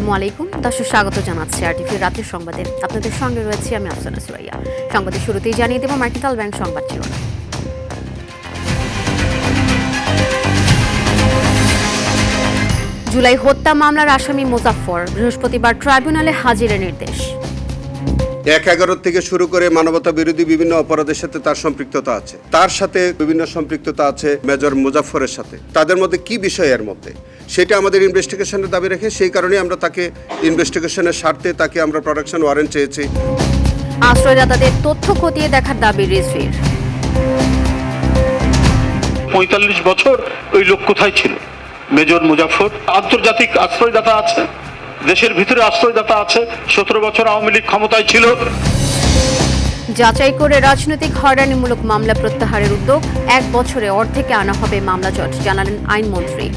আসসালামু আলাইকুম দর্শক, স্বাগত জানাচ্ছি আরটিভি রাতের সংবাদে। আপনাদের সঙ্গে রয়েছে আমি আফসানা সুরাইয়া। সংবাদের শুরুতেই জানিয়ে দেব মার্কেন্টাইল ব্যাংক সংবাদ শিরোনাম। জুলাই হত্যা মামলার আসামি মোজাফফর বৃহস্পতিবার ট্রাইব্যুনালে হাজিরের নির্দেশ। ১/১১ থেকে শুরু করে মানবতা বিরোধী বিভিন্ন অপরাধের সাথে তার সম্পৃক্ততা আছে। তার সাথে বিভিন্ন সম্পৃক্ততা আছে মেজর মুজাফফরের সাথে। তাদের মধ্যে কি বিষয় এর মধ্যে সেটা আমাদের ইনভেস্টিগেশনের দাবি রেখে সেই কারণে আমরা তাকে ইনভেস্টিগেশনের স্বার্থে তাকে আমরা প্রোডাকশন ওয়ারেন্ট চেয়েছি। আশ্রয়দাতাদের তথ্য খতিয়ে দেখার দাবি রিজভির। ৪৫ বছর ওই লোক কোথায় ছিল? মেজর মুজাফফর আন্তর্জাতিক আশ্রয়দাতা আছে, দেশের ভিতরে আশ্রয়দাতা আছে। ১৭ বছর আওয়ামী লীগ ক্ষমতায় ছিল। যাচাই করে রাজনৈতিক হয়রানিমূলক মামলা প্রত্যাহারের উদ্যোগ, ১ বছরে অর্ধেকে আনা হবে মামলা জট, জানালেন আইনমন্ত্রী।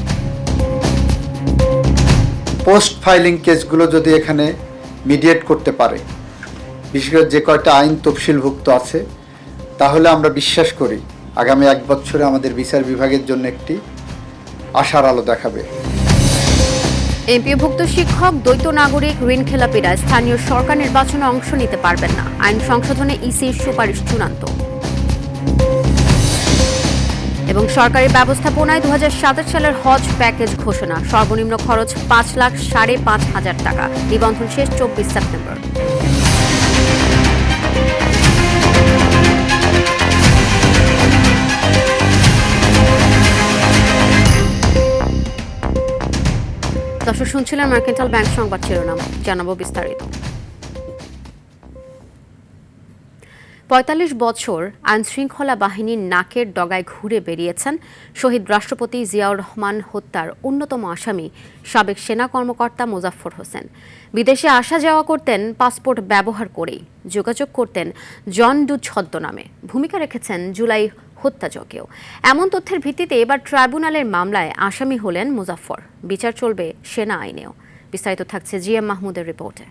পোস্ট ফাইলিং কেসগুলো যদি এখানে মিডিয়েট করতে পারে, বিশেষ করে যে কয়টা আইন তফসিলভুক্ত আছে, তাহলে আমরা বিশ্বাস করি আগামী ১ বছরে আমাদের বিচার বিভাগের জন্য একটি আশার আলো দেখাবে। এমপিওভুক্ত শিক্ষক, দ্বৈত নাগরিক, ঋণখেলাপিরা স্থানীয় সরকার নির্বাচনে অংশ নিতে পারবেন না, আইন সংশোধনে ইসির সুপারিশ চূড়ান্ত। এবং সরকারি ব্যবস্থাপনায় ২০২৭ সালের হজ প্যাকেজ ঘোষণা, সর্বনিম্ন খরচ ৫,৫৫,০০০ টাকা, নিবন্ধন শেষ ২৪ সেপ্টেম্বর। দর্শক, শুনছিলেন মার্কেন্টাইল ব্যাংক সংবাদ শিরোনাম, জানাবো বিস্তারিত। ৪৫ বছর আইনশৃঙ্খলা বাহিনীর নাকের ডগায় ঘুরে বেরিয়েছেন শহীদ রাষ্ট্রপতি জিয়াউর রহমান হত্যার অন্যতম আসামি সাবেক সেনা কর্মকর্তা মোজাফফর হোসেন। বিদেশে আসা যাওয়া করতেন পাসপোর্ট ব্যবহার করেই, যোগাযোগ করতেন জন ডু ছদ্মনামে, ভূমিকা রেখেছেন জুলাই হত্যাযজ্ঞেও। এমন তথ্যের ভিত্তিতে এবার ট্রাইব্যুনালের মামলায় আসামি হলেন মোজাফফর। বিচার চলবে সেনা আইনেও। বিস্তারিত থাকছে জিএম মাহমুদের রিপোর্টে।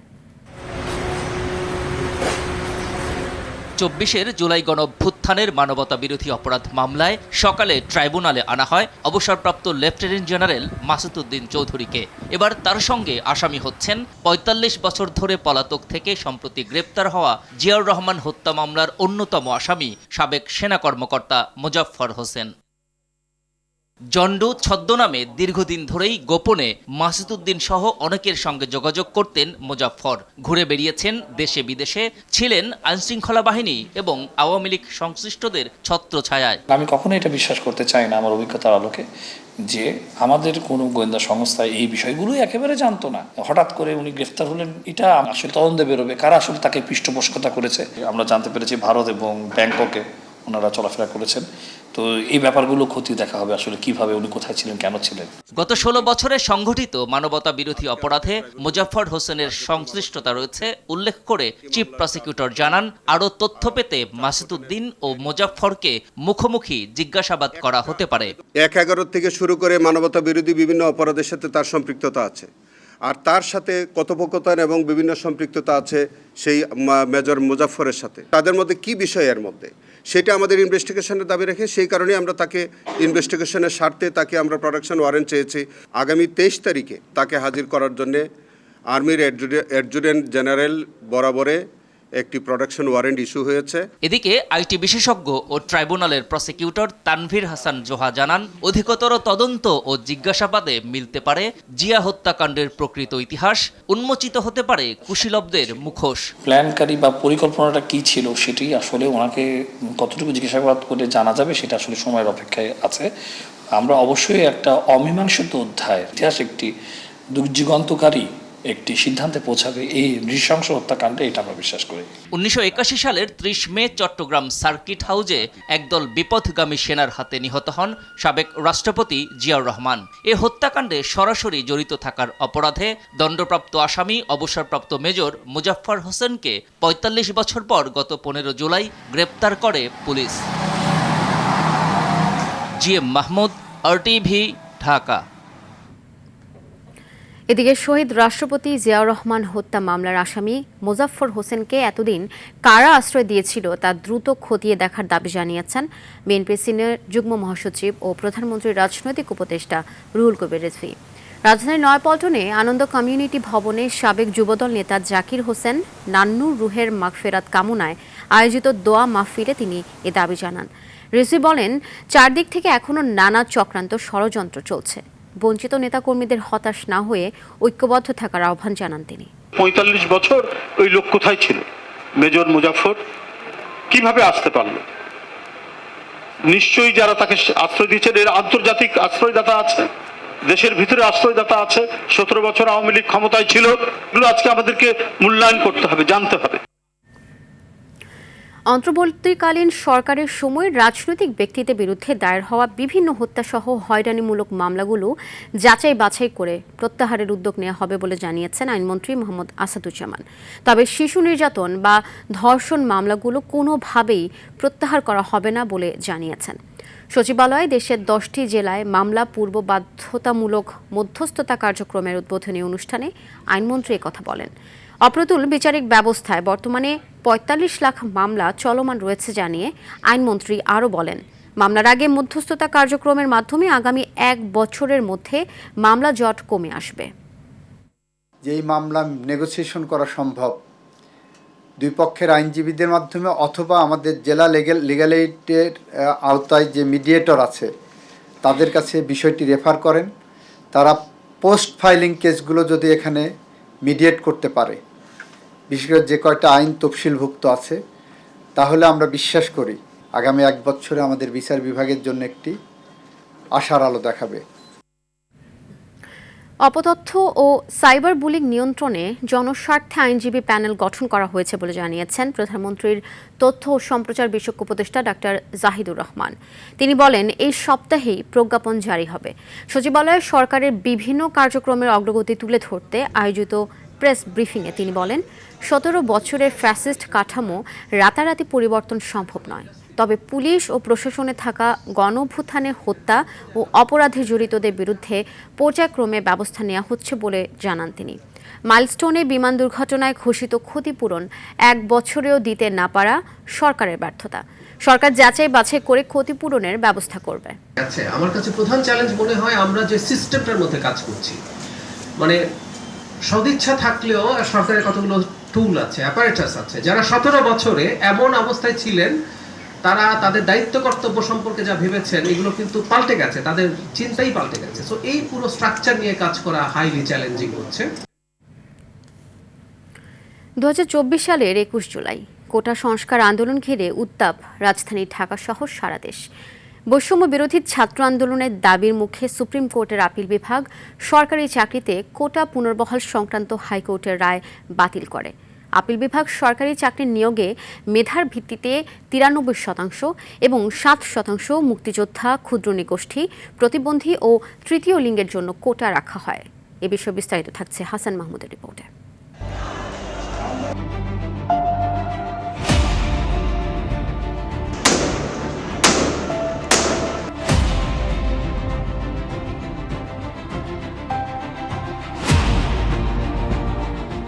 ২৪ জুলাই গণঅভ্যুত্থানের মানবতা বিরোধী অপরাধ মামলায় সকালে ট্রাইব্যুনালে আনা হয় অবসরপ্রাপ্ত লেফটেন্যান্ট জেনারেল মাসুদউদ্দিন চৌধুরীকে। এবার তার সঙ্গে আসামি হচ্ছেন ৪৫ বছর ধরে পলাতক থেকে সম্প্রতি গ্রেপ্তার হওয়া জিয়াউর রহমান হত্যা মামলার অন্যতম আসামি সাবেক সেনা কর্মকর্তা মোজাফফর হোসেন। জন্ডু ছদ্মনামে দীর্ঘদিন ধরেই গোপনে মাসুদউদ্দিন সহ অনেকের সঙ্গে যোগাযোগ করতেন মোজাফফর। ঘুরে বেরিয়েছেন দেশে বিদেশে, ছিলেন আইনশৃঙ্খলা বাহিনী এবং আওয়ামী লীগ সংশ্লিষ্টদের ছত্রছায়ায়। আমি কখনো এটা বিশ্বাস করতে চাই না আমার অভিজ্ঞতার আলোকে যে আমাদের কোনো গোয়েন্দা সংস্থা এই বিষয়গুলোই একেবারে জানতো না। হঠাৎ করে উনি গ্রেফতার হলেন, এটা আসলে তদন্তে বেরোবে কারা আসলে তাকে পৃষ্ঠপোষকতা করেছে। আমরা জানতে পেরেছি ভারত এবং ব্যাংককে ওনারা চলাফেরা করেছেন। তো এই ব্যাপারগুলো খতিয়ে দেখা হবে আসলে কিভাবে উনি কোথায় ছিলেন, কেন ছিলেন। গত ১৬ বছরে সংঘটিত মানবতা বিরোধী অপরাধে মোজাফফর হোসেনের সংশ্লিষ্টতা রয়েছে উল্লেখ করে চিফ প্রসিকিউটর জানান, আরও তথ্য পেতে মাসুদউদ্দিন ও মোজাফফরকে মুখোমুখি জিজ্ঞাসাবাদ করা হতে পারে। ১/১১ থেকে শুরু করে মানবতা বিরোধী বিভিন্ন অপরাধের সাথে তার সম্পৃক্ততা আছে। আর তার সাথে কথোপকথন এবং বিভিন্ন সম্পৃক্ততা আছে সেই মেজর মুজাফফরের সাথে। তাদের মধ্যে কি বিষয় এর মধ্যে সেটা আমাদের ইনভেস্টিগেশনের দাবি রেখে সেই কারণে আমরা তাকে ইনভেস্টিগেশনের স্বার্থে তাকে আমরা প্রোডাকশন ওয়ারেন্ট চেয়েছি। আগামী ২৩ তারিখে তাকে হাজির করার জন্যে আর্মির অ্যাডজুটেন্ট জেনারেল বরাবরে একটি প্রোডাকশন ওয়ারেন্ট ইস্যু হয়েছে। এদিকে আইটি বিশেষজ্ঞ ও ট্রাইব্যুনালের প্রসিকিউটর তানভীর হাসান জোহা জানান, অধিকতর তদন্ত ও জিজ্ঞাসাবাদে মিলতে পারে জিয়া হত্যাকাণ্ডের প্রকৃত ইতিহাস, উন্মোচিত হতে পারে কুশীলবদের মুখোশ। প্ল্যানকারী বা পরিকল্পনাটা কি ছিল সেটি আসলে ওনাকে কতটুকু জিজ্ঞাসাবাদ করে জানা যাবে সেটা আসলে সময়ের অপেক্ষায় আছে। আমরা অবশ্যই একটা অমীমাংসিত অধ্যায়, ইতিহাস একটি যুগান্তকারী একটি সিদ্ধান্তে পৌঁছাবে এই নৃশংস হত্যাকাণ্ডে, এটা আমরা বিশ্বাস করি। ১৯৮১ সালের ৩০ মে চট্টগ্রাম সার্কিট হাউজে একদল বিপথগামী সেনার হাতে নিহত হন সাবেক রাষ্ট্রপতি জিয়াউর রহমান। এ হত্যাকাণ্ডে সরাসরি জড়িত থাকার অপরাধে দণ্ডপ্রাপ্ত আসামি অবসরপ্রাপ্ত মেজর মোজাফফর হোসেনকে ৪৫ বছর পর গত ১৫ জুলাই গ্রেপ্তার করে police. GM Mahmud, RTV, Dhaka. এদিকে শহীদ রাষ্ট্রপতি জিয়াউর রহমান হত্যা মামলার আসামি মোজাফফর হোসেনকে এতদিন কারা আশ্রয় দিয়েছিল তা দ্রুত খতিয়ে দেখার দাবি জানিয়েছেন বিএনপির সিনিয়র যুগ্ম মহাসচিব ও প্রধানমন্ত্রীর রাজনৈতিক উপদেষ্টা রুহুল কবির রিজভী। রাজধানীর নয়াপল্টনে আনন্দ কমিউনিটি ভবনে সাবেক যুবদল নেতা জাকির হোসেন নান্নুর রুহের মাগফেরাত কামনায় আয়োজিত দোয়া মাহফিলে তিনি এ দাবি জানান। রিজভী বলেন, চারদিক থেকে এখনো নানা চক্রান্ত ষড়যন্ত্র চলছে। বঞ্চিত নেতাকর্মীদের হতাশ না হয়ে ঐক্যবদ্ধ থাকার আহ্বান জানান তিনি। ৪৫ বছর ওই লোক কোথায় ছিল? মেজর মুজাফফর কিভাবে আসতে পারলো? নিশ্চয়ই যারা তাকে আশ্রয় দিয়েছেন এর আন্তর্জাতিক আশ্রয়দাতা আছে, দেশের ভিতরে আশ্রয়দাতা আছে। ১৭ বছর আওয়ামী লীগ ক্ষমতায় ছিল, এগুলো আজকে আমাদেরকে মূল্যায়ন করতে হবে, জানতে হবে। অন্তর্বর্তীকালীন সরকারের সময় রাজনৈতিক ব্যক্তিদের বিরুদ্ধে দায়ের হওয়া বিভিন্ন হত্যাসহ হয়রানিমূলক মামলাগুলো যাচাই বাছাই করে প্রত্যাহারের উদ্যোগ নেওয়া হবে বলে জানিয়েছেন আইনমন্ত্রী মোহাম্মদ আসাদুজ্জামান। তবে শিশু নির্যাতন বা ধর্ষণ মামলাগুলো কোনোভাবেই প্রত্যাহার করা হবে না বলে জানিয়েছেন। সচিবালয়ে দেশের 10টি জেলায় মামলা পূর্ব বাধ্যতামূলক মধ্যস্থতা কার্যক্রমের উদ্বোধনী অনুষ্ঠানে আইনমন্ত্রী একথা বলেন। অপ্রতুল বিচারিক ব্যবস্থায় বর্তমানে ৪৫ লাখ মামলা চলমান রয়েছে জানিয়ে আইনমন্ত্রী আরও বলেন, মামলার আগে মধ্যস্থতা কার্যক্রমের মাধ্যমে আগামী 1 বছরের মধ্যে মামলা জট কমে আসবে। যেই মামলা নেগোসিয়েশন করা সম্ভব দুই পক্ষের আইনজীবীদের মাধ্যমে অথবা আমাদের জেলা লিগ্যাল এইডের আওতায় যে মিডিয়েটর আছে তাদের কাছে বিষয়টি রেফার করেন। তারা পোস্ট ফাইলিং কেসগুলো যদি এখানে মিডিয়েট করতে পারে, বিশেষ করে যে কয়টা আইন তফসিলভুক্ত আছে, তাহলে আমরা বিশ্বাস করি আগামী 1 বছরে আমাদের বিচার বিভাগের জন্য একটি আশার আলো দেখাবে। অপতথ্য ও সাইবার বুলিং নিয়ন্ত্রণে জনস্বার্থে আইনজীবী প্যানেল গঠন করা হয়েছে বলে জানিয়েছেন প্রধানমন্ত্রীর তথ্য ও সম্প্রচার বিষয়ক উপদেষ্টা ডাক্তার জাহিদুর রহমান। তিনি বলেন, এই সপ্তাহেই প্রজ্ঞাপন জারি হবে। সচিবালয়ে সরকারের বিভিন্ন কার্যক্রমের অগ্রগতি তুলে ধরতে আয়োজিত প্রেস ব্রিফিংয়ে তিনি বলেন, 17 বছরের ফ্যাসিস্ট কাঠামো রাতারাতি পরিবর্তন সম্ভব নয়। তবে পুলিশ ও প্রশাসনে থাকা গণঅভ্যুত্থানে হত্যা ও অপরাধে জড়িতদের বিরুদ্ধে পর্যায়ক্রমে ব্যবস্থা নেওয়া হচ্ছে বলে জানান তিনি। মাইলস্টোনে বিমান দুর্ঘটনায় ঘোষিত ক্ষতিপূরণ 1 বছরেও দিতে না পারা সরকারের ব্যর্থতা। সরকার যাচাই বাছাই করে ক্ষতিপূরণের ব্যবস্থা করবে। আচ্ছা, আমার কাছে প্রধান চ্যালেঞ্জ মনে হয় আমরা যে সিস্টেমটার মধ্যে কাজ করছি, মানে সদিচ্ছা থাকলেও সরকারের কতগুলো টুল আছে, অ্যাপারেটাস আছে, যারা 17 বছরে এমন অবস্থায় ছিলেন তারা তাদের দায়িত্ব কর্তব্য সম্পর্কে যা ভেবেছেন এগুলো কিন্তু পাল্টে গেছে, তাদের চিন্তাই পাল্টে গেছে। সো এই পুরো স্ট্রাকচার নিয়ে কাজ করা হাইলি চ্যালেঞ্জিং হচ্ছে। 2024 সালের 21 জুলাই কোটা সংস্কার আন্দোলন ঘিরে উত্তাপ রাজধানী ঢাকা সহ সারা দেশ। বৈষম্য বিরোধী ছাত্র আন্দোলনের দাবির মুখে সুপ্রিম কোর্টের আপিল বিভাগ সরকারি চাকরিতে কোটা পুনর্বহাল সংক্রান্ত হাইকোর্টের রায় বাতিল করে। আপিল বিভাগ সরকারি চাকরির নিয়োগে মেধার ভিত্তিতে 93% এবং 7% মুক্তিযোদ্ধা, ক্ষুদ্র নিগোষ্ঠী, প্রতিবন্ধী ও তৃতীয় লিঙ্গের জন্য কোটা রাখা হয়। এ বিষয়ে বিস্তারিত থাকছে হাসান মাহমুদের রিপোর্টে।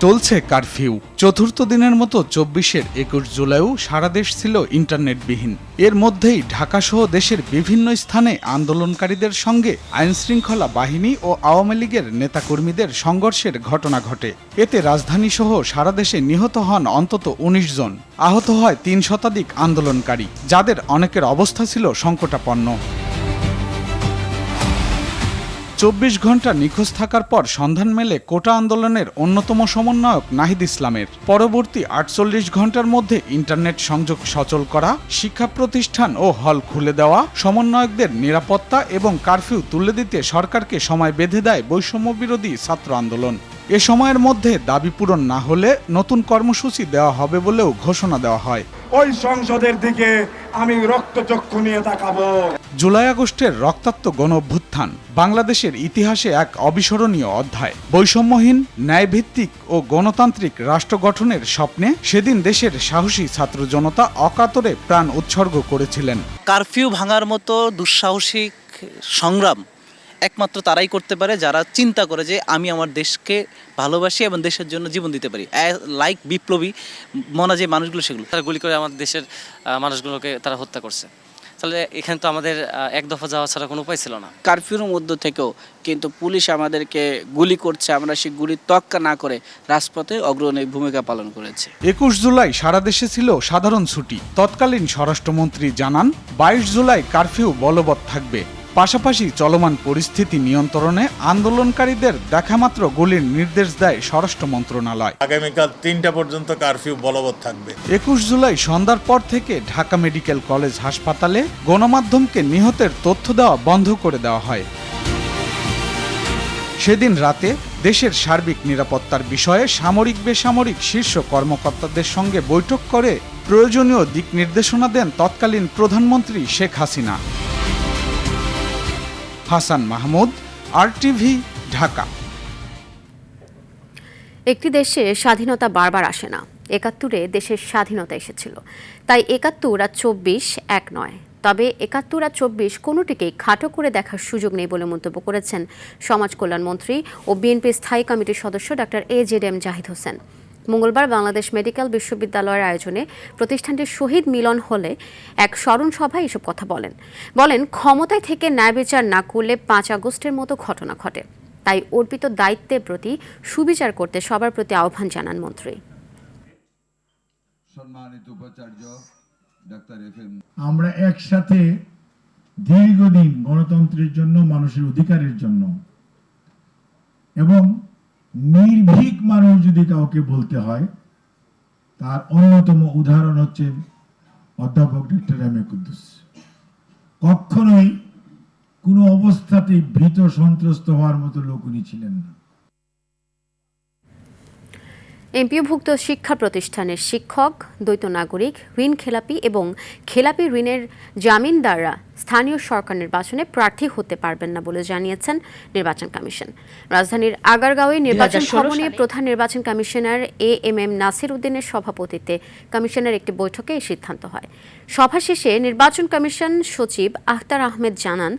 চলছে কারফিউ। চতুর্থ দিনের মতো 24-এর 21 জুলাইও সারা দেশ ছিল ইন্টারনেটবিহীন। এর মধ্যেই ঢাকাসহ দেশের বিভিন্ন স্থানে আন্দোলনকারীদের সঙ্গে আইনশৃঙ্খলা বাহিনী ও আওয়ামী লীগের নেতাকর্মীদের সংঘর্ষের ঘটনা ঘটে। এতে রাজধানীসহ সারা দেশে নিহত হন অন্তত 19 জন, আহত হয় 3 শতাধিক আন্দোলনকারী, যাদের অনেকের অবস্থা ছিল সংকটাপন্ন। 24 ঘন্টা নিখোঁজ থাকার পর সন্ধান মেলে কোটা আন্দোলনের অন্যতম সমন্বয়ক নাহিদ ইসলামের। পরবর্তী 48 ঘন্টার মধ্যে ইন্টারনেট সংযোগ সচল করা, শিক্ষা প্রতিষ্ঠান ও হল খুলে দেওয়া, সমন্বয়কদের নিরাপত্তা এবং কারফিউ তুলে দিতে সরকারকে সময় বেঁধে দেয় বৈষম্য বিরোধী ছাত্র আন্দোলন। এ সময়ের মধ্যে দাবি পূরণ না হলে নতুন কর্মসূচি দেওয়া হবে বলেও ঘোষণা দেওয়া হয়। ওই সংসদের দিকে আমি রক্তচক্ষু নিয়ে তাকাবো। জুলাই আগস্টের রক্তাক্ত গণঅভ্যুত্থান বাংলাদেশের ইতিহাসে এক অবিস্মরণীয় অধ্যায়। বৈষম্যহীন, ন্যায়ভিত্তিক ও গণতান্ত্রিক রাষ্ট্র গঠনের স্বপ্নে সেদিন দেশের সাহসী ছাত্র জনতা অকাতরে প্রাণ উৎসর্গ করেছিলেন। কারফিউ ভাঙার মতো দুঃসাহসিক সংগ্রাম একমাত্র তারাই করতে পারে যারা চিন্তা করে যে আমি আমার দেশকে ভালোবাসি এবং দেশের জন্য জীবন দিতে পারি। লাইক বিপ্লবী মনা যে মানুষগুলো, সেগুলো তারা গুলি করে আমাদের দেশের মানুষগুলোকে তারা হত্যা করছে। তাহলে এখানে তো আমাদের এক দফা যাওয়া ছাড়া কোনো উপায় ছিল না। কারফিউর মধ্য থেকেও কিন্তু পুলিশ আমাদেরকে গুলি করছে, আমরা সেই গুলির তোয়াক্কা না করে রাজপথে অগ্রণী ভূমিকা পালন করেছে। 21 জুলাই সারা দেশে ছিল সাধারণ ছুটি। তৎকালীন স্বরাষ্ট্রমন্ত্রী জানান 22 জুলাই কারফিউ বলবৎ থাকবে। পাশাপাশি চলমান পরিস্থিতি নিয়ন্ত্রণে আন্দোলনকারীদের দেখামাত্র গুলির নির্দেশ দেয় স্বরাষ্ট্র মন্ত্রণালয়। আগামীকাল 3টা পর্যন্ত কারফিউ বলবৎ থাকবে। 21 জুলাই সন্ধ্যার পর থেকে ঢাকা মেডিকেল কলেজ হাসপাতালে গণমাধ্যমকে নিহতের তথ্য দেওয়া বন্ধ করে দেওয়া হয়। সেদিন রাতে দেশের সার্বিক নিরাপত্তার বিষয়ে সামরিক বেসামরিক শীর্ষ কর্মকর্তাদের সঙ্গে বৈঠক করে প্রয়োজনীয় দিক নির্দেশনা দেন তৎকালীন প্রধানমন্ত্রী শেখ হাসিনা। হাসান মাহমুদ, RTV, ঢাকা। একটি দেশে স্বাধীনতা বারবার আসে না। ৭১-এ দেশের স্বাধীনতা এসেছিল, তাই ৭১ আর ২৪ এক নয়। তবে ৭১ আর ২৪ কোনোটিকেই খাটো করে দেখার সুযোগ নেই বলে মন্তব্য করেছেন সমাজ কল্যাণ মন্ত্রী ও বিএনপি স্থায়ী কমিটির সদস্য ডক্টর AJM জাহিদ হোসেন। মঙ্গলবার বাংলাদেশ মেডিকেল বিশ্ববিদ্যালয়ের আয়োজনে প্রতিষ্ঠানটির শহীদ মিলন হলে এক স্মরণ সভায় এসব কথা বলেন ক্ষমতায় থেকে ন্যায় বিচার না করলে ৫ আগস্টের মতো ঘটনা ঘটে। তাই অর্পিত দায়িত্বের প্রতি সুবিচার করতে সবার প্রতি আহ্বান জানান মন্ত্রী। আমরা একসাথে দীর্ঘদিন গণতন্ত্রের জন্য, মানুষের অধিকারের জন্য এবং নির্ভীক মানুষ যদি কাউকে বলতে হয় তার অন্যতম উদাহরণ হচ্ছে অধ্যাপক ডক্টর এম এ কুদ্দুস। কখনোই কোনো অবস্থাতেই ভীত সন্ত্রস্ত হওয়ার মতো লোক উনি ছিলেন না। এমপিওভুক্ত শিক্ষা প্রতিষ্ঠানের শিক্ষক, দ্বৈত নাগরিক, ঋণ খেলাপি এবং খেলাপি ঋণের জামিনদাররা স্থানীয় সরকার নির্বাচনে প্রার্থী হতে পারবেন না বলে জানিয়েছেন নির্বাচন কমিশন। রাজধানীর আগারগাঁওয়ে নির্বাচন ভবনে প্রধান নির্বাচন কমিশনার AMM নাসির উদ্দিনের সভাপতিত্বে কমিশনের একটি বৈঠকে এই সিদ্ধান্ত হয়। সভা শেষে নির্বাচন কমিশন সচিব আখতার আহমেদ জানান,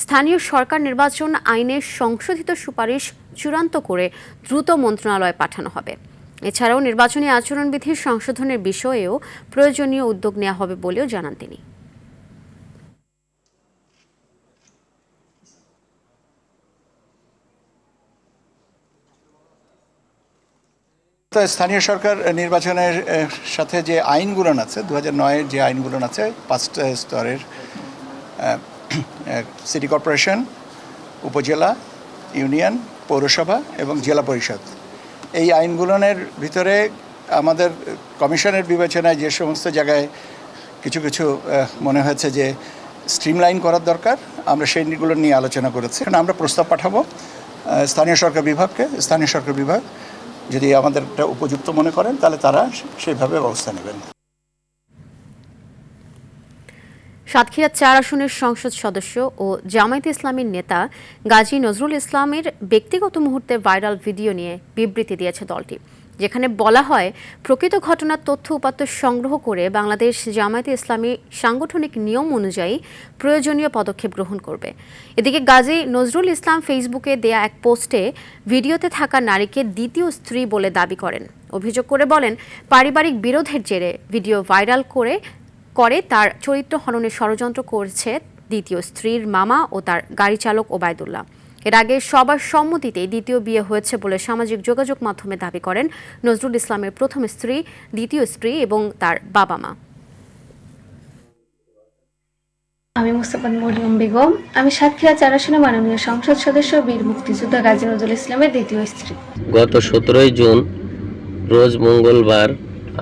স্থানীয় সরকার নির্বাচন আইনের সংশোধিত সুপারিশ চূড়ান্ত করে দ্রুত মন্ত্রণালয়ে পাঠানো হবে। এছাড়াও নির্বাচনী আচরণবিধির সংশোধনের বিষয়েও প্রয়োজনীয় উদ্যোগ নেওয়া হবে বলেও জানান তিনি। স্থানীয় সরকার নির্বাচনের সাথে যে আইনগুলো আছে 2009-এর যে আইনগুলো আছে 5টা স্তরের সিটি কর্পোরেশন, উপজেলা, ইউনিয়ন, পৌরসভা এবং জেলা পরিষদ, এই আইনগুলোর ভিতরে আমাদের কমিশনের বিবেচনায় যে সমস্ত জায়গায় কিছু কিছু মনে হয়েছে যে স্ট্রিমলাইন করার দরকার, আমরা সেইগুলো নিয়ে আলোচনা করেছি। আমরা প্রস্তাব পাঠাবো স্থানীয় সরকার বিভাগকে। স্থানীয় সরকার বিভাগ যদি আমাদেরটা উপযুক্ত মনে করেন তাহলে তারা সেইভাবে ব্যবস্থা নেবেন। সাতক্ষীরা 4 আসনের সংসদ সদস্য ও জামায়াতে ইসলামীর নেতা গাজী নজরুল ইসলামের ব্যক্তিগত মুহূর্তে ভাইরাল ভিডিও নিয়ে বিবৃতি দিয়েছে দলটি, যেখানে বলা হয় প্রকৃত ঘটনার তথ্য উপাত্ত সংগ্রহ করে বাংলাদেশ জামায়াতে ইসলামী সাংগঠনিক নিয়ম অনুযায়ী প্রয়োজনীয় পদক্ষেপ গ্রহণ করবে। এদিকে গাজী নজরুল ইসলাম ফেসবুকে দেয়া এক পোস্টে ভিডিওতে থাকা নারীকে দ্বিতীয় স্ত্রী বলে দাবি করেন। অভিযোগ করে বলেন, পারিবারিক বিরোধের জেরে ভিডিও ভাইরাল করে তার চরিত্র হননের ষড়যন্ত্র করছে দ্বিতীয় স্ত্রীর মামা ও তার গাড়ি চালক ওবায়দুল্লাহ। এর আগে সবার সম্মতিতে দ্বিতীয় বিয়ে হয়েছে বলে সামাজিক যোগাযোগ মাধ্যমে দাবি করেন নজরুল ইসলামের প্রথম স্ত্রী, দ্বিতীয় স্ত্রী এবং তার বাবা মা। আমি মুস্তাফা মরিয়ম বেগম, আমি সাতক্ষীরা 4 আসনে মাননীয় সংসদ সদস্য বীর মুক্তিযোদ্ধা গাজী নজরুল ইসলামের দ্বিতীয় স্ত্রী। গত 17 জুন রোজ মঙ্গলবার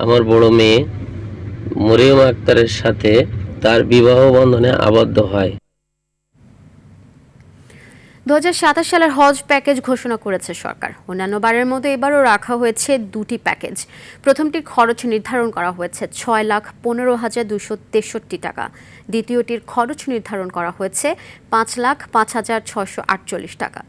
আমার বড় মেয়ে মরিয়ম আক্তারের সাথে তার বিবাহ বন্ধনে আবদ্ধ হয়। 2027 সালের হজ প্যাকেজ ঘোষণা করেছে সরকার। অন্যান্য বারের মতো এবারও রাখা হয়েছে 2টি প্যাকেজ। প্রথমটির খরচ নির্ধারণ করা হয়েছে 6,15,263 টাকা। দ্বিতীয়টির খরচ নির্ধারণ করা হয়েছে 5,05,648 টাকা।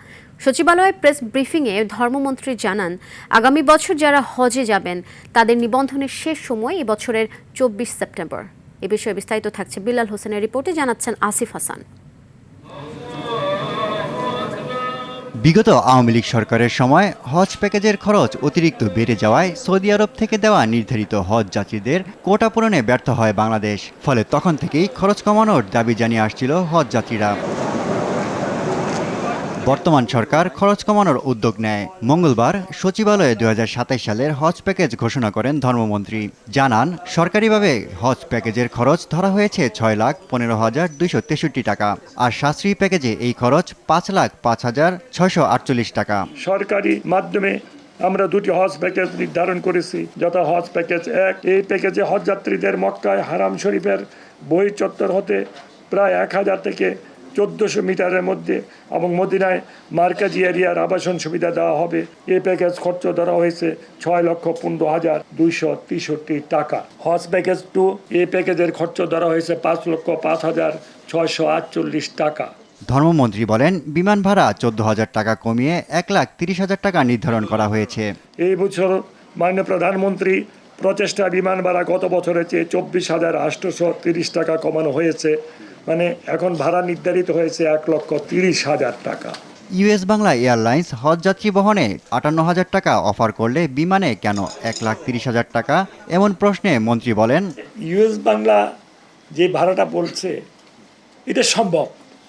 সচিবালয়ে প্রেস ব্রিফিংয়ে ধর্মমন্ত্রী জানান, আগামী বছর যারা হজে যাবেন তাদের নিবন্ধনের শেষ সময় এবছরের 24 সেপ্টেম্বর। এ বিষয়ে বিস্তারিত থাকছে বিলাল হোসেনের রিপোর্টে, জানাচ্ছেন আসিফ হাসান। বিগত আওয়ামী লীগ সরকারের সময় হজ প্যাকেজের খরচ অতিরিক্ত বেড়ে যাওয়ায় সৌদি আরব থেকে দেওয়া নির্ধারিত হজ যাত্রীদের কোটা পূরণে ব্যর্থ হয় বাংলাদেশ। ফলে তখন থেকেই খরচ কমানোর দাবি জানিয়ে আসছিল হজ যাত্রীরা। বর্তমান সরকার খরচ কমানোর উদ্যোগ নেয়। মঙ্গলবার সচিবালয়ে 2027 সালের হজ প্যাকেজ ঘোষণা করেন ধর্মমন্ত্রী। জানান, সরকারিভাবে হজ প্যাকেজের খরচ ধরা হয়েছে 6,15,263 টাকা, আর সাশ্রয়ী প্যাকেজে এই খরচ 5,05,648 টাকা। সরকারি মাধ্যমে আমরা দুটি হজ প্যাকেজ নির্ধারণ করেছি, যথা হজ প্যাকেজ 1। এই প্যাকেজে হজ যাত্রীদের মক্কায় হারাম শরীফের বহির চত্বর হতে প্রায় 1000 থেকে 1400 মিটারের মধ্যে এবং মদিনায় মার্কাজি এরিয়ার আবাসন সুবিধা দেওয়া হবে। এই প্যাকেজ খরচ ধরা হয়েছে 6,15,263 টাকা। হজ প্যাকেজ 2, এই প্যাকেজের খরচ ধরা হয়েছে 5,05,648 টাকা। ধর্মমন্ত্রী বলেন, বিমান ভাড়া 14,000 টাকা কমিয়ে 1,30,000 টাকা নির্ধারণ করা হয়েছে। এই বছর মাননীয় প্রধানমন্ত্রী প্রচেষ্টা বিমান ভাড়া গত বছরের চেয়ে 24,830 টাকা কমানো হয়েছে। মানে এখন ভাড়া নির্ধারিত হয়েছে 1,30,000 টাকা। ইউএস বাংলা এয়ারলাইন্স হজ যাত্রী বহনে 58,000 টাকা অফার করলে বিমানে কেন 1,30,000 টাকা? এমন প্রশ্নে মন্ত্রী বলেন, ইউএস বাংলা যে ভাড়াটা বলছে এটা সম্ভব,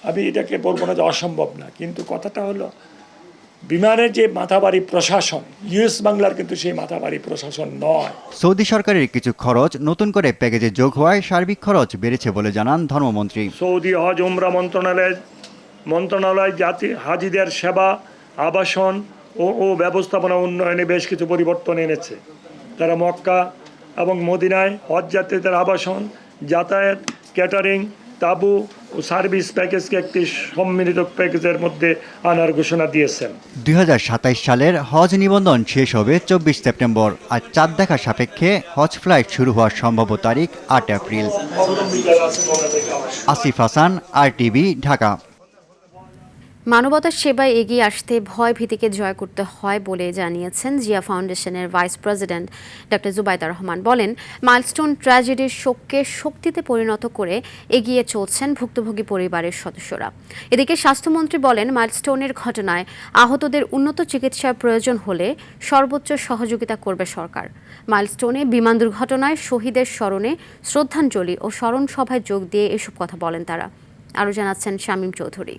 আমি এটাকে বলবো না যে অসম্ভব না, কিন্তু কথাটা হলো বিমানের যে মাথাবাড়ি প্রশাসন, ইউএস বাংলার কিন্তু সেই মাথাবাড়ি প্রশাসন নয়। সৌদি সরকারের কিছু খরচ নতুন করে প্যাকেজে যোগ হওয়ায় সার্বিক খরচ বেড়েছে বলে জানান ধর্মমন্ত্রী। সৌদি হজ উমরা মন্ত্রণালয় জাতি হাজিদের সেবা, আবাসন ও ব্যবস্থাপনা উন্নয়নে বেশ কিছু পরিবর্তন এনেছে। তারা মক্কা এবং মদিনায় হজ যাত্রীদের আবাসন, যাতায়াত, ক্যাটারিং, তাবু ও সার্ভিস প্যাকেজকে একটি সম্মিলিত প্যাকেজের মধ্যে আনার ঘোষণা দিয়েছেন। 2027 সালের হজ নিবন্ধন শেষ হবে 24 সেপ্টেম্বর, আর চাঁদ দেখা সাপেক্ষে হজ ফ্লাইট শুরু হওয়ার সম্ভাব্য তারিখ 8 এপ্রিল। আসিফ হাসান, RTV, ঢাকা। মানবতার সেবায় এগিয়ে আসতে ভয় ভীতিকে জয় করতে হয় বলে জানিয়েছেন জিয়া ফাউন্ডেশনের vice president doctor Zubaida Rahman. বলেন, মাইলস্টোন ট্র্যাজেডির শোককে শক্তিতে পরিণত করে এগিয়ে চলছেন ভুক্তভোগী পরিবারের সদস্যরা। এদিকে স্বাস্থ্যমন্ত্রী বলেন, মাইলস্টোনের ঘটনায় আহতদের উন্নত চিকিৎসার প্রয়োজন হলে সর্বোচ্চ সহযোগিতা করবে সরকার। মাইলস্টোনে বিমান দুর্ঘটনায় শহীদের স্মরণে শ্রদ্ধাঞ্জলি ও স্মরণ সভায় যোগ দিয়ে এসব কথা বলেন তারা। আরও জানাচ্ছেন শামীম চৌধুরী।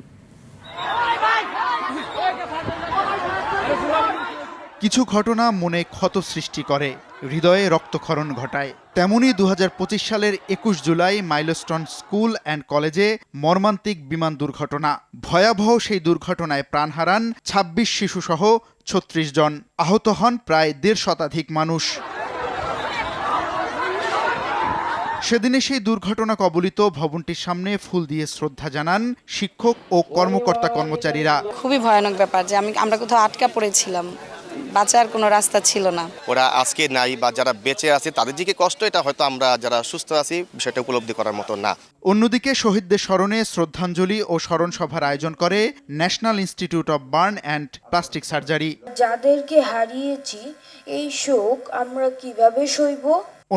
কিছু ঘটনা মনে ক্ষত সৃষ্টি করে, হৃদয়ে রক্তক্ষরণ ঘটায়। তেমনই 2025 সালের 21 জুলাই মাইলস্টোন স্কুল অ্যান্ড কলেজে মর্মান্তিক বিমান দুর্ঘটনা। ভয়াবহ সেই দুর্ঘটনায় প্রাণ হারান 26 শিশুসহ 36 জন, আহত হন প্রায় 1.5 শতাধিক মানুষ। সেদিনে সেই দুর্ঘটনা কবলিত ভবনটির সামনে ফুল দিয়ে শ্রদ্ধা জানান শিক্ষক ও কর্মকর্তা কর্মচারীরা। খুবই ভয়ানক ব্যাপার যে আমরা কোথাও আটকা পড়েছিলাম, বাঁচার কোনো রাস্তা ছিল না। ওরা আজকে নাই বা যারা বেঁচে আছে তাদের দিকে কষ্ট, এটা হয়তো আমরা যারা সুস্থ আছি বিষয়টা উপলব্ধি করার মতো না। অন্যদিকে শহীদদের স্মরণে শ্রদ্ধাঞ্জলি ও স্মরণ সভার আয়োজন করে national institute of burn and plastic surgery. যাদেরকে হারিয়েছি এই শোক আমরা কিভাবে সইব?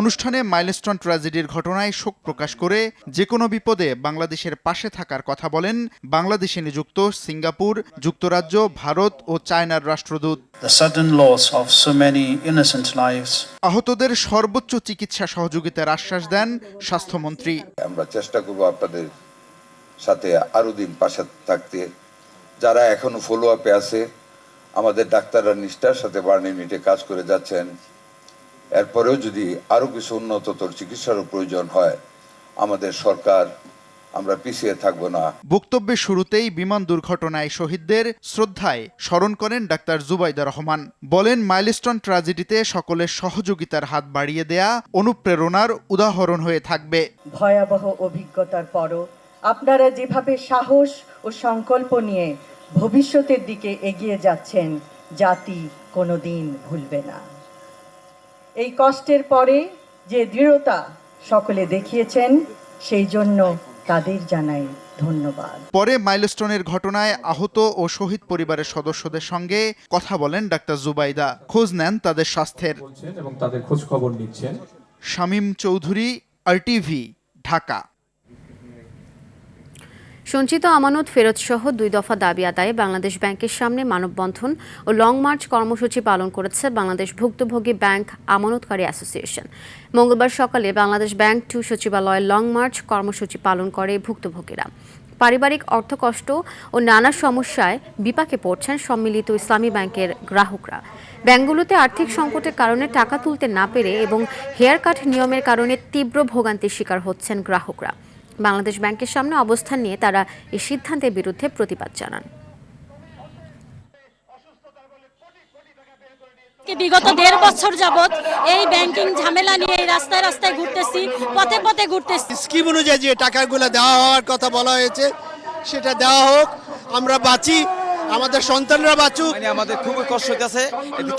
অনুষ্ঠানে মাইলস্টোন ট্র্যাজেডির ঘটনায় শোক প্রকাশ করে যে কোনো বিপদে বাংলাদেশের পাশে থাকার কথা বলেন বাংলাদেশে নিযুক্ত সিঙ্গাপুর, যুক্তরাজ্য, ভারত ও চায়নার রাষ্ট্রদূত। আহতদের সর্বোচ্চ চিকিৎসা সহযোগিতার আশ্বাস দেন স্বাস্থ্যমন্ত্রী। আমরা চেষ্টা করব আপনাদের সাথে আরো দিন পাশে থাকতে। যারা এখনো ফলো আপে আছে, আমাদের ডাক্তাররা নিষ্ঠার সাথে বার্ন ইউনিটে কাজ করে যাচ্ছেন। এরপরেও যদি আরো কিছু উন্নততর চিকিৎসার প্রয়োজন হয়, আমাদের সরকার, আমরা পিছিয়ে থাকবো না। বক্তব্যের শুরুতেই বিমান দুর্ঘটনায় শহীদদের শ্রদ্ধায় স্মরণ করেন ডাক্তার জুবাইদা রহমান। বলেন, মাইলস্টোন ট্র্যাজেডিতে সকলের সহযোগিতার হাত বাড়িয়ে দেয়া অনুপ্রেরণার উদাহরণ হয়ে থাকবে। ভয়াবহ অভিজ্ঞতার পরও আপনারা যেভাবে সাহস ও সংকল্প নিয়ে ভবিষ্যতের দিকে এগিয়ে যাচ্ছেন, জাতি কোনোদিন ভুলবে না। এই কষ্টের পরে যে দৃঢ়তা সকলে দেখিয়েছেন, সেই জন্য তাদের জানাই ধন্যবাদ। পরে মাইলস্টোনের ঘটনায় আহত ও শহীদ পরিবারের সদস্যদের সঙ্গে কথা বলেন ডাক্তার জুবাইদা, খোঁজ নেন তাদের স্বাস্থ্যের এবং তাদের খোঁজ খবর নিচ্ছেন। শামীম চৌধুরী, RTV, ঢাকা। সঞ্চিত আমানত ফেরত সহ 2 দফা দাবি আদায়ে বাংলাদেশ ব্যাংকের সামনে মানববন্ধন ও লং মার্চ কর্মসূচি পালন করেছে বাংলাদেশ ভুক্তভোগী ব্যাংক আমানতকারী অ্যাসোসিয়েশন। মঙ্গলবার সকালে বাংলাদেশ ব্যাংক 2 সচিবালয়ে লং মার্চ কর্মসূচি পালন করে ভুক্তভোগীরা। পারিবারিক অর্থকষ্ট ও নানা সমস্যায় বিপাকে পড়ছেন সম্মিলিত ইসলামী ব্যাংকের গ্রাহকরা। ব্যাংকগুলোতে আর্থিক সংকটের কারণে টাকা তুলতে না পেরে এবং হেয়ার কাট নিয়মের কারণে তীব্র ভোগান্তির শিকার হচ্ছেন গ্রাহকরা। বাংলাদেশ ব্যাংকের সামনে অবস্থান নিয়ে তারা এই সিদ্ধান্তের বিরুদ্ধে প্রতিবাদ জানান। বিগত 1.5 বছর যাবত এই ব্যাংকিং ঝামেলা নিয়ে রাস্তায় রাস্তায় ঘুরতেছি, পথে পথে ঘুরতেছি। স্কিম অনুযায়ী যে টাকাগুলো দেওয়া হওয়ার কথা বলা হয়েছে সেটা দেওয়া হোক, আমরা বাঁচি, আমাদের সন্তানরা বাঁচুক। আমাদের খুবই কষ্ট হচ্ছে,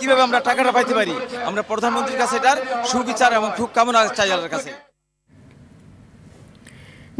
কিভাবে আমরা টাকাটা পাইতে পারি। আমরা প্রধানমন্ত্রীর কাছে এটার সুবিচার এবং খুব কামনা চাই আল্লাহর কাছে।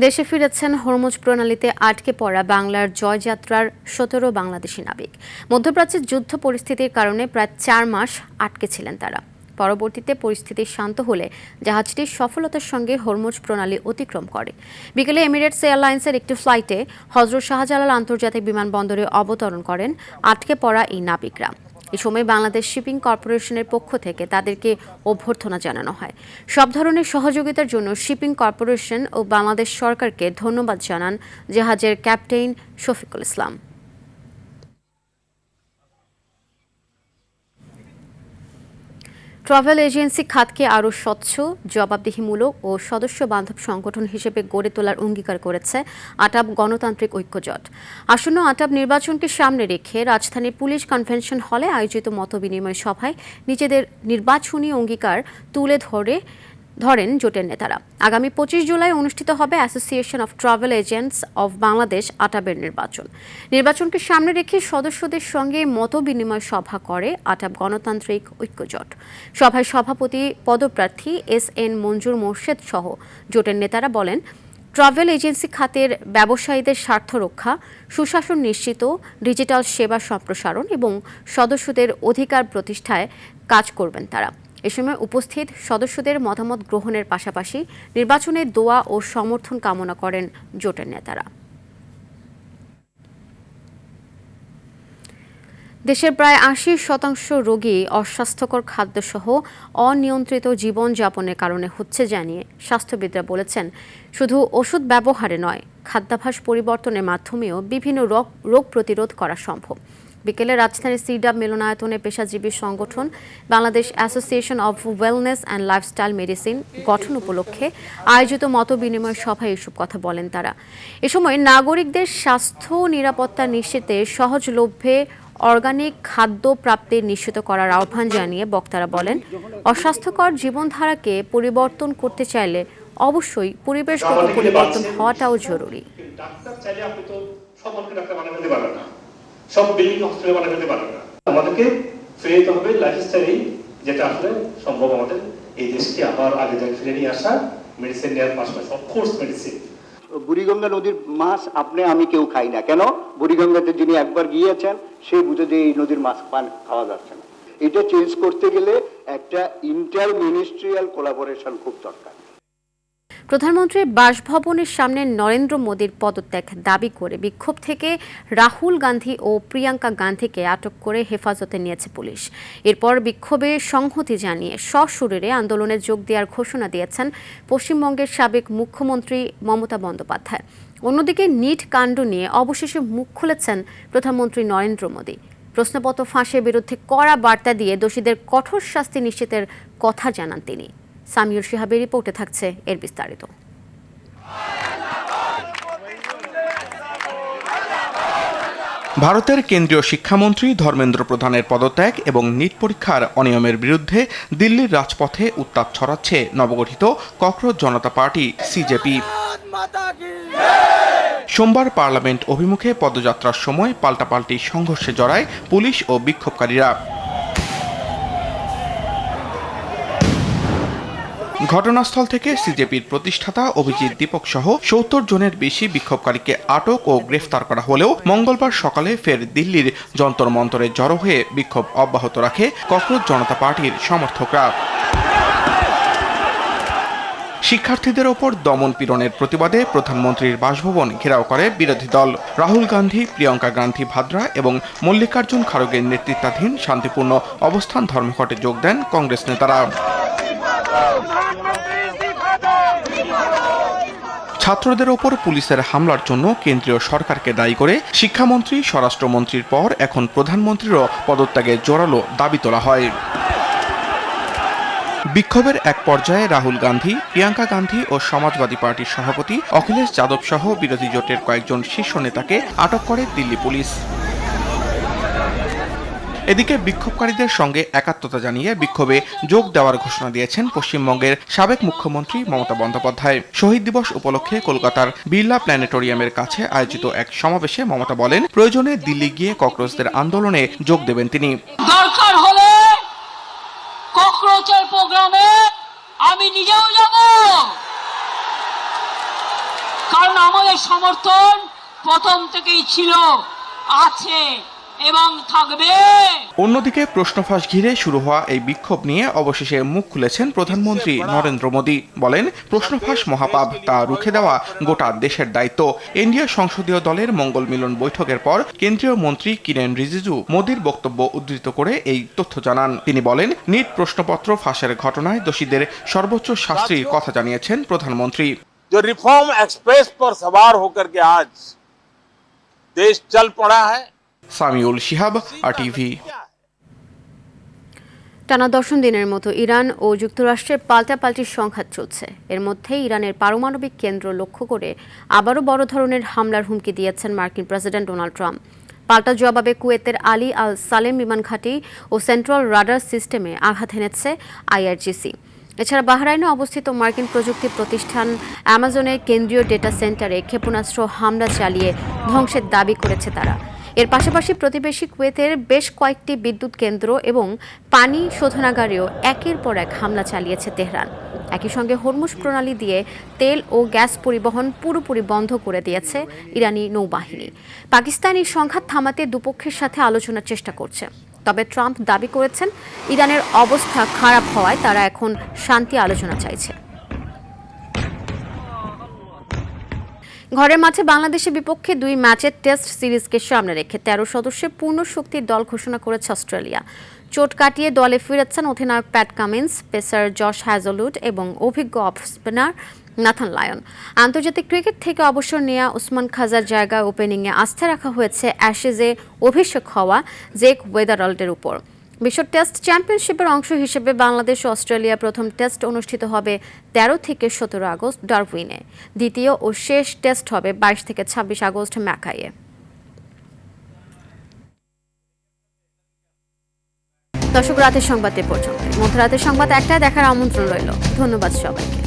দেশে ফিরেছেন হরমুজ প্রণালীতে আটকে পড়া বাংলার জয়যাত্রার 17 বাংলাদেশি নাবিক। মধ্যপ্রাচ্যের যুদ্ধ পরিস্থিতির কারণে প্রায় 4 মাস আটকে ছিলেন তারা। পরবর্তীতে পরিস্থিতি শান্ত হলে জাহাজটি সফলতার সঙ্গে হরমুজ প্রণালী অতিক্রম করে। বিকেলে এমিরেটস এয়ারলাইন্সের একটি ফ্লাইটে হজরত শাহজালাল আন্তর্জাতিক বিমানবন্দরে অবতরণ করেন আটকে পড়া এই নাবিকরা। এই সময় বাংলাদেশ শিপিং কর্পোরেশনের পক্ষ থেকে তাদেরকে অভ্যর্থনা জানানো হয়। সব ধরনের সহযোগিতার জন্য শিপিং কর্পোরেশন ও বাংলাদেশ সরকারকে ধন্যবাদ জানান জাহাজের captain Shafiqul Islam. Travel agency খাতকে আরও স্বচ্ছ, জবাবদিহিমূলক ও সদস্য বান্ধব সংগঠন হিসেবে গড়ে তোলার অঙ্গীকার করেছে আটাব গণতান্ত্রিক ঐক্যজোট। আসন্ন আটাব নির্বাচনকে সামনে রেখে রাজধানীর পুলিশ কনভেনশন হলে আয়োজিত মতবিনিময় সভায় নিজেদের নির্বাচনী অঙ্গীকার তুলে ধরেন জোটের নেতারা। আগামী 25 জুলাই অনুষ্ঠিত হবে association of travel agents of Bangladesh আটাবের নির্বাচনকে সামনে রেখে সদস্যদের সঙ্গে মতবিনিময় সভা করে আটাব গণতান্ত্রিক ঐক্যজোট। সভায় সভাপতি পদপ্রার্থী SN মঞ্জুর মোর্শেদ সহ জোটের নেতারা বলেন, ট্রাভেল এজেন্সি খাতের ব্যবসায়ীদের স্বার্থ রক্ষা, সুশাসন নিশ্চিত, ডিজিটাল সেবা সম্প্রসারণ এবং সদস্যদের অধিকার প্রতিষ্ঠায় কাজ করবেন তারা। এ সময় উপস্থিত সদস্যদের মতামত গ্রহণের পাশাপাশি নির্বাচনে দোয়া ও সমর্থন কামনা করেন জোটের নেতারা। দেশের প্রায় 80% রোগী অস্বাস্থ্যকর খাদ্যসহ অনিয়ন্ত্রিত জীবনযাপনের কারণে হচ্ছে জানিয়ে স্বাস্থ্যবিদরা বলেছেন, শুধু ওষুধ ব্যবহারে নয়, খাদ্যাভ্যাস পরিবর্তনের মাধ্যমেও বিভিন্ন রোগ প্রতিরোধ করা সম্ভব। বিকেলে রাজধানীর সিডাব মিলনায়তনে পেশাজীবী সংগঠন Bangladesh association of wellness and lifestyle medicine গঠন উপলক্ষে আয়োজিত মতবিনিময় সভায় এসব কথা বলেন তারা। এ সময় নাগরিকদের স্বাস্থ্য নিরাপত্তা নিশ্চিতে সহজলভ্যে অর্গানিক খাদ্য প্রাপ্তি নিশ্চিত করার আহ্বান জানিয়ে বক্তারা বলেন, অস্বাস্থ্যকর জীবনধারাকে পরিবর্তন করতে চাইলে অবশ্যই পরিবেশগত পরিবর্তন হওয়াটাও জরুরি। সব বিল্ডিং হসপিটাল বানাতে পারবে না, আমাদেরকে ফিরে যেতে হবে লাইফস্টাইল, যেটা আসলে সম্ভব আমাদের এই দেশকে আবার আগে যাই ফিরে নিয়ে আসা, মেডিসিন নেওয়ার পাশাপাশি অফকোর্স মেডিসিন। বুড়িগঙ্গা নদীর মাছ আপনি আমি কেউ খাই না, কেন? বুড়িগঙ্গাতে যিনি একবার গিয়েছেন সেই বুঝে যে এই নদীর মাছ পান খাওয়া যাচ্ছে না। এটা চেঞ্জ করতে গেলে একটা ইন্টার মিনিস্ট্রিয়াল কোলাবোরেশন খুব দরকার। প্রধানমন্ত্রীর বাসভবনের সামনে নরেন্দ্র মোদীর পদত্যাগ দাবি করে বিক্ষোভ থেকে রাহুল গান্ধী ও প্রিয়াঙ্কা গান্ধীকে আটক করে হেফাজতে নিয়েছে পুলিশ। এরপর বিক্ষোভে সংহতি জানিয়ে সশরীরে আন্দোলনে যোগ দেওয়ার ঘোষণা দিয়েছেন পশ্চিমবঙ্গের সাবেক মুখ্যমন্ত্রী মমতা বন্দ্যোপাধ্যায়। অন্যদিকে নিট কাণ্ড নিয়ে অবশেষে মুখ খুলেছেন প্রধানমন্ত্রী নরেন্দ্র মোদী। প্রশ্নপত্র ফাঁসের বিরুদ্ধে কড়া বার্তা দিয়ে দোষীদের কঠোর শাস্তি নিশ্চিতের কথা জানান তিনি। সামিউর শিহাবের রিপোর্টে থাকছে এর বিস্তারিত। ভারতের কেন্দ্রীয় শিক্ষামন্ত্রী ধর্মেন্দ্র প্রধানের পদত্যাগ এবং নিট পরীক্ষার অনিয়মের বিরুদ্ধে দিল্লির রাজপথে উত্তাপ ছড়াচ্ছে নবগঠিত ককরোচ জনতা পার্টি সিজেপি। সোমবার পার্লামেন্ট অভিমুখে পদযাত্রার সময় পাল্টাপাল্টি সংঘর্ষে জড়ায় পুলিশ ও বিক্ষোভকারীরা। ঘটনাস্থল থেকে সিজেপির প্রতিষ্ঠাতা অভিজিৎ দীপক সহ 70 জনের বেশি বিক্ষোভকারীকে আটক ও গ্রেফতার করা হলেও মঙ্গলবার সকালে ফের দিল্লির যন্তর মন্তরে জড়ো হয়ে বিক্ষোভ অব্যাহত রাখে ককরোচ জনতা পার্টির সমর্থকরা। শিক্ষার্থীদের ওপর দমন পীড়নের প্রতিবাদে প্রধানমন্ত্রীর বাসভবন ঘেরাও করে বিরোধী দল। রাহুল গান্ধী, প্রিয়াঙ্কা গান্ধী ভাদ্রা এবং মল্লিকার্জুন খাড়গের নেতৃত্বাধীন শান্তিপূর্ণ অবস্থান ধর্মঘটে যোগ দেন কংগ্রেস নেতারা। ছাত্রদের ওপর পুলিশের হামলার জন্য কেন্দ্রীয় সরকারকে দায়ী করে শিক্ষামন্ত্রী, স্বরাষ্ট্রমন্ত্রীর পর এখন প্রধানমন্ত্রীরও পদত্যাগের জোরালো দাবি তোলা হয়। বিক্ষোভের এক পর্যায়ে রাহুল গান্ধী, প্রিয়াঙ্কা গান্ধী ও সমাজবাদী পার্টির সভাপতি অখিলেশ যাদব সহ বিরোধী জোটের কয়েকজন শীর্ষ নেতাকে আটক করে দিল্লি পুলিশ। এদিকে বিক্ষোভকারীদের সঙ্গে একাত্মতা জানিয়ে বিক্ষোভে যোগ দেওয়ার ঘোষণা দিয়েছেন পশ্চিমবঙ্গের সাবেক মুখ্যমন্ত্রী মমতা বন্দ্যোপাধ্যায়। শহীদ দিবস উপলক্ষে কলকাতার বিড়লা প্ল্যানেটোরিয়ামের কাছে আয়োজিত এক সমাবেশে মমতা বলেন, প্রয়োজনে দিল্লি গিয়ে ককরোচদের আন্দোলনে যোগ দেবেন তিনি। দরকার হলে ককরোচের প্রোগ্রামে আমি নিজেও যাব, কারণ আমাদের সমর্থন প্রথম থেকেই ছিল, আছে এবং থাকবে। অন্যদিকে প্রশ্নফাঁস ঘিরে শুরু হওয়া এই বিক্ষোভ নিয়ে অবশেষে মুখ খুলেছেন প্রধানমন্ত্রী নরেন্দ্র মোদী। বলেন, প্রশ্নফাঁস মহাপাপ, তা রুখে দেওয়া গোটা দেশের দায়িত্ব। এনডিএ সংসদীয় দলের মঙ্গল মিলন বৈঠকের পর কেন্দ্রীয় মন্ত্রী কিরেন রিজিজু মোদীর বক্তব্য উদ্ধৃত করে এই তথ্য জানান। তিনি বলেন, নিট প্রশ্নপত্র ফাঁসের ঘটনায় দোষীদের সর্বোচ্চ শাস্তির কথা জানিয়েছেন প্রধানমন্ত্রী। जो रिफॉर्म एक्सप्रेस पर सवार होकर के आज देश चल पड़ा है। সামিউল শিহাব, আরটিভি। টানা 10 দিনের মতো ইরান ও যুক্তরাষ্ট্রের পাল্টাপাল্টি সংঘাত চলছে। এর মধ্যে ইরানের পারমাণবিক কেন্দ্র লক্ষ্য করে আবারও বড় ধরনের হামলার হুমকি দিয়েছেন মার্কিন প্রেসিডেন্ট ডোনাল্ড ট্রাম্প। পাল্টা জবাবে কুয়েতের আলী আল সালেম বিমান ঘাঁটি ও সেন্ট্রাল রাডার সিস্টেমে আঘাত এনেছে আইআরজিসি। এছাড়া বাহরাইনে অবস্থিত মার্কিন প্রযুক্তি প্রতিষ্ঠান অ্যামাজনের কেন্দ্রীয় ডেটা সেন্টারে ক্ষেপণাস্ত্র হামলা চালিয়ে ধ্বংসের দাবি করেছে তারা। এর পাশাপাশি প্রতিবেশী কুয়েতের বেশ কয়েকটি বিদ্যুৎ কেন্দ্র এবং পানি শোধনাগারেও একের পর এক হামলা চালিয়েছে তেহরান। একই সঙ্গে হরমুজ প্রণালী দিয়ে তেল ও গ্যাস পরিবহন পুরোপুরি বন্ধ করে দিয়েছে ইরানি নৌবাহিনী। পাকিস্তান এই সংঘাত থামাতে দুপক্ষের সাথে আলোচনার চেষ্টা করছে। তবে ট্রাম্প দাবি করেছেন, ইরানের অবস্থা খারাপ হওয়ায় তারা এখন শান্তি আলোচনা চাইছে। ঘরের মাঠে বাংলাদেশের বিপক্ষে 2 ম্যাচের টেস্ট সিরিজকে সামনে রেখে 13 সদস্যের পূর্ণ শক্তির দল ঘোষণা করেছে অস্ট্রেলিয়া। চোট কাটিয়ে দলে ফিরেছেন অধিনায়ক Pat Cummins, pacer Josh Hazlewood এবং অভিজ্ঞ অফ স্পিনার নাথান লায়ন। আন্তর্জাতিক ক্রিকেট থেকে অবসর নেওয়া উসমান খাজার জায়গায় ওপেনিংয়ে আস্থা রাখা হয়েছে অ্যাশেজে অভিষেক হওয়া জেক ওয়েদারল্ডের উপর। বিশ্ব টেস্ট চ্যাম্পিয়নশিপের অংশ হিসেবে বাংলাদেশ ও অস্ট্রেলিয়া প্রথম টেস্ট অনুষ্ঠিত হবে 13 থেকে 17 আগস্ট ডারউইনে। দ্বিতীয় ও শেষ টেস্ট হবে 22 থেকে 26 আগস্ট ম্যাকাইয়ে। দর্শক, রাতের সংবাদ এ পর্যন্ত। মধ্যরাতের সংবাদ একটাই দেখার আমন্ত্রণ রইল। ধন্যবাদ সবাইকে।